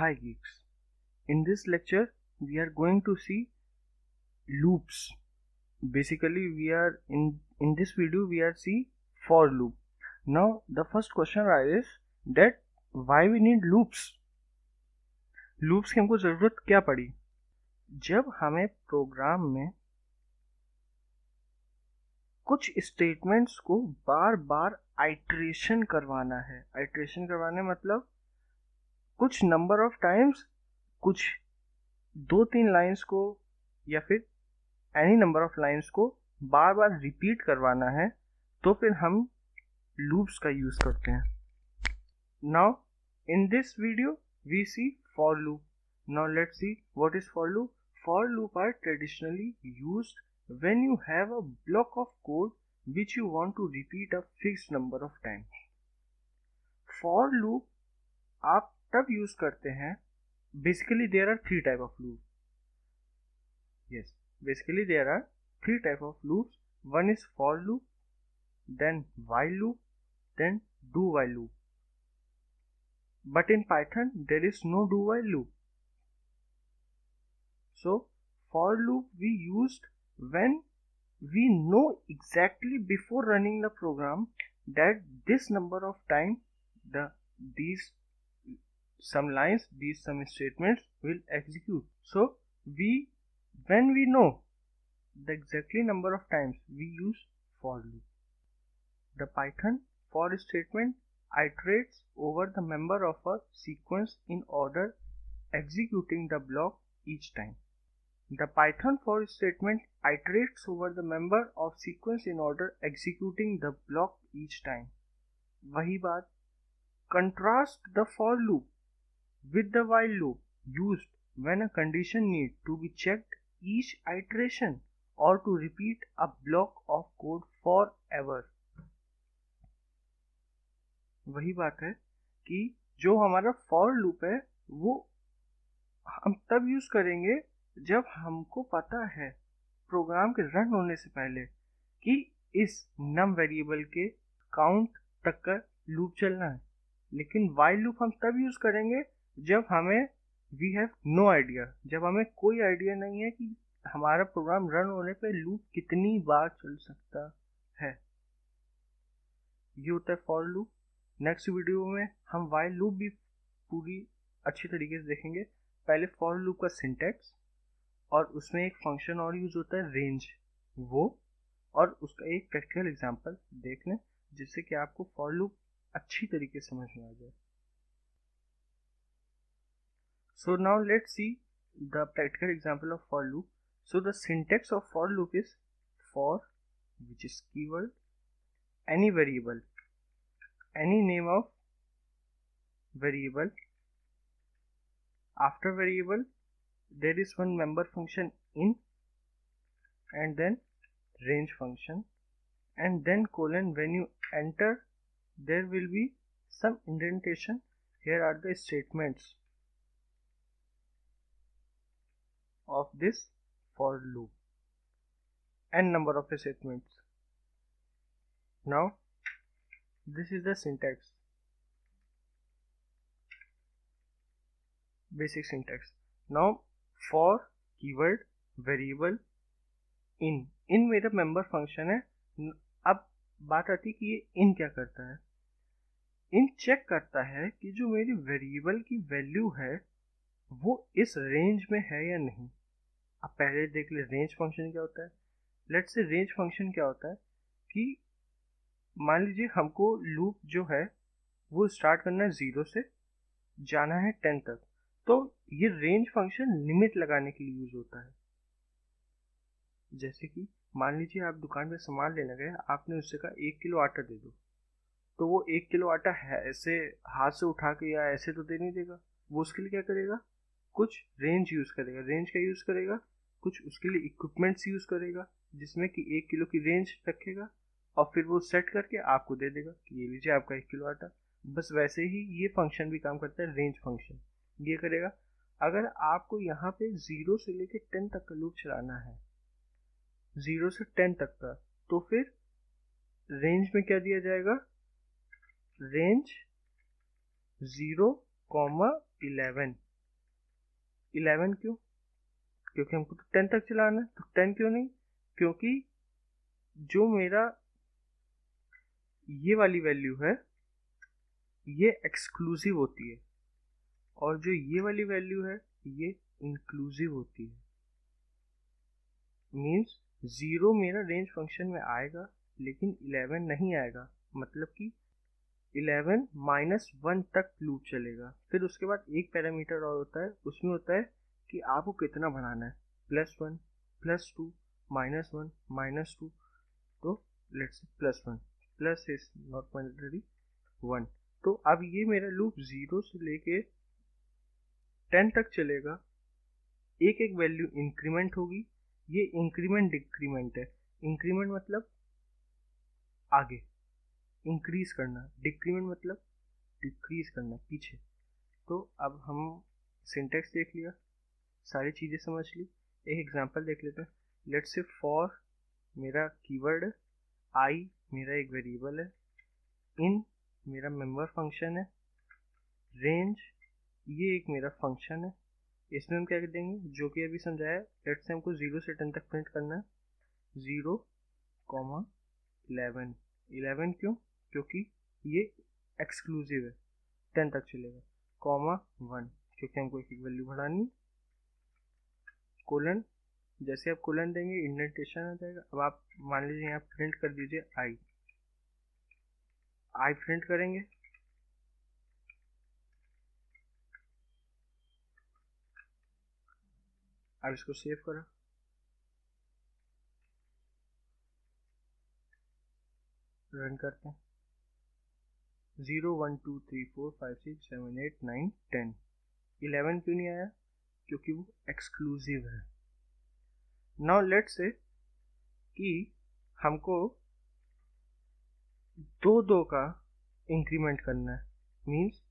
Hi geeks. In this lecture we are going to see loops. Basically we are in this video we are see for loop. Now the first question arises that why we need loops. Loops की हमको ज़रूरत क्या पड़ी? जब हमें programme में कुछ statements को बार बार आइट्रेशन करवाना है, आइट्रेशन करवाने मतलब कुछ नंबर ऑफ टाइम्स, कुछ 2-3 लाइंस को या फिर एनी नंबर ऑफ लाइंस को बार बार रिपीट करवाना है, तो फिर हम लूप्स का यूज करते हैं. Now in this video we see for loop. Now let's see what is for loop. For loop are traditionally used when you have a block of code which you want to repeat a fixed number of times. For loop आप तब use करते हैं, basically there are 3 type of loops. Yes, basically there are 3 type of loops. One is for loop, then while loop, then do while loop. But in Python there is no do while loop. So for loop we used when we know exactly before running the program that this number of time these some lines, these some statements will execute. So when we know the exactly number of times, we use for loop. The Python for statement iterates over the member of a sequence in order executing the block each time. The Python for statement iterates over the member of sequence in order executing the block each time. वही बात, contrast the for loop with the while loop used when a condition need to be checked each iteration or to repeat a block of code forever. वही बात है कि जो हमारा for loop है वो हम तब यूज करेंगे जब हमको पता है प्रोग्राम के रन होने से पहले कि इस नम वेरिएबल के काउंट तक का लूप चलना है. लेकिन वाइल लूप हम तब यूज करेंगे जब हमें वी हैव नो आइडिया, जब हमें कोई आइडिया नहीं है कि हमारा प्रोग्राम रन होने पे लूप कितनी बार चल सकता है. ये होता है फॉर लूप. नेक्स्ट वीडियो में हम वाइल लूप भी पूरी अच्छी तरीके से देखेंगे. पहले फॉर लूप का सिंटैक्स, और उसमें एक फंक्शन और यूज होता है रेंज, वो और उसका एक प्रैक्टिकल एग्जांपल देख लें जिससे कि आपको फॉर लूप अच्छी तरीके से समझ में आ जाए. So now let's see the practical example of for loop. So the syntax of for loop is for which is keyword, any variable, any name of variable. After variable there is one member function in, and then range function, and then colon. When you enter there will be some indentation. Here are the statements of this for loop, n number of statements. Now this is the syntax, basic syntax. Now for keyword variable in मेरा member function है. अब बात आती है कि ये इन क्या करता है. इन चेक करता है कि जो मेरी वेरिएबल की वैल्यू है वो इस रेंज में है या नहीं. अब पहले देख ले रेंज फंक्शन क्या होता है. लेट्स से रेंज फंक्शन क्या होता है कि मान लीजिए हमको लूप जो है वो स्टार्ट करना है 0 से, जाना है 10 तक. तो ये रेंज फंक्शन लिमिट लगाने के लिए यूज होता है. जैसे कि मान लीजिए आप दुकान पे सामान लेने गए, आपने उससे कहा 1 किलो आटा दे दो, तो वो 1 किलो आटा है ऐसे हाथ से उठा के या ऐसे तो दे नहीं देगा. वो उसके लिए क्या करेगा, कुछ रेंज यूज करेगा. रेंज का यूज करेगा, कुछ उसके लिए इक्विपमेंट्स यूज करेगा जिसमें कि 1 किलो की रेंज रखेगा, और फिर वो सेट करके आपको दे देगा कि ये लीजिए आपका 1 किलो आटा. बस वैसे ही ये फंक्शन भी काम करता है, रेंज फंक्शन. ये करेगा अगर आपको यहाँ पे 0 से लेके 10 तक का लूप चलाना है, 0 से 10 तक का, तो फिर रेंज में क्या दिया जाएगा, रेंज 0, 11. 11 क्यों? क्योंकि हमको तो 10 तक चलाना है, तो 10 क्यों नहीं? क्योंकि जो मेरा ये वाली वैल्यू है ये एक्सक्लूसिव होती है, और जो ये वाली वैल्यू है ये इंक्लूसिव होती है। मीन्स 0 मेरा रेंज फंक्शन में आएगा लेकिन 11 नहीं आएगा, मतलब कि 11 -1 तक लूप चलेगा। फिर उसके बाद एक पैरामीटर और होता है, उसमें होता है कि आपको कितना बढ़ाना है, +1, +2, -1, -2, तो let's say +1, plus is not mandatory 1। तो अब ये मेरा लूप 0 से लेके 10 तक चलेगा, एक एक वैल्यू इंक्रीमेंट होगी। ये इंक्रीमेंट डिक्रीमेंट है। इंक्रीमेंट मतलब आगे इंक्रीज करना, डिक्रीमेंट मतलब डिक्रीज करना पीछे। तो अब हम सिंटेक्स देख लिया, सारी चीज़ें समझ ली, एक एग्जांपल देख लेते हैं। लेट्स से फॉर मेरा कीवर्ड है, आई मेरा एक वेरिएबल है, इन मेरा मेंबर फंक्शन है, रेंज ये एक मेरा फंक्शन है। इसमें हम क्या कर देंगे, जो कि अभी समझाया। लेट्स से हमको 0 से 10 तक प्रिंट करना है, 0, 11। 11 क्यों? क्योंकि ये एक्सक्लूसिव है, 10 तक चलेगा, 1 क्योंकि हमको एक वैल्यू बढ़ानी। कोलन, जैसे आप कोलन देंगे इंडेंटेशन आ जाएगा। अब आप मान लीजिए यहाँ प्रिंट कर दीजिए आई प्रिंट करेंगे, अब इसको सेव करो, रन करते हैं। 0, 1, 2, 3, 4, 5, 6, 7, 8, 9, 10। 11 क्यों नहीं आया? क्योंकि वो एक्सक्लूसिव है। नाउ लेट्स से कि हमको 2 का इंक्रीमेंट करना है, मीन्स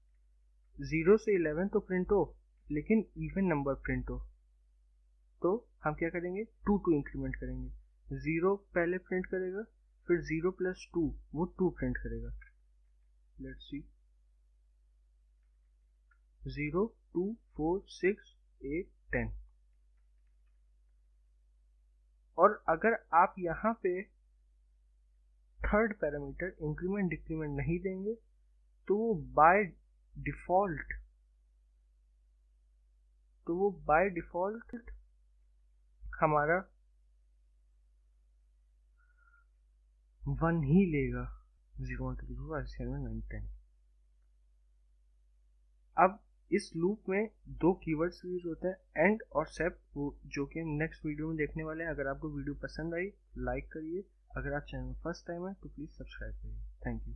0 से 11 तो प्रिंट हो लेकिन इवन नंबर प्रिंट हो। तो हम क्या करेंगे, 2 इंक्रीमेंट करेंगे। 0 पहले प्रिंट करेगा, फिर 0 + 2 वो 2 प्रिंट करेगा। Let's see, 0, 2, 4, 6, 8, 10। और अगर आप यहाँ पे थर्ड पैरामीटर इंक्रीमेंट डिक्रीमेंट नहीं देंगे तो वो बाय डिफॉल्ट हमारा 1 ही लेगा। 0, 1, 2, 3, 4, 5, 6, 7, 8, 9, 10। अब इस लूप में 2 कीवर्ड्स यूज होते हैं, एंड और सेप, जो कि हम नेक्स्ट वीडियो में देखने वाले हैं। अगर आपको वीडियो पसंद आई लाइक करिए, अगर आप चैनल फर्स्ट टाइम है तो प्लीज़ सब्सक्राइब करिए। Thank you.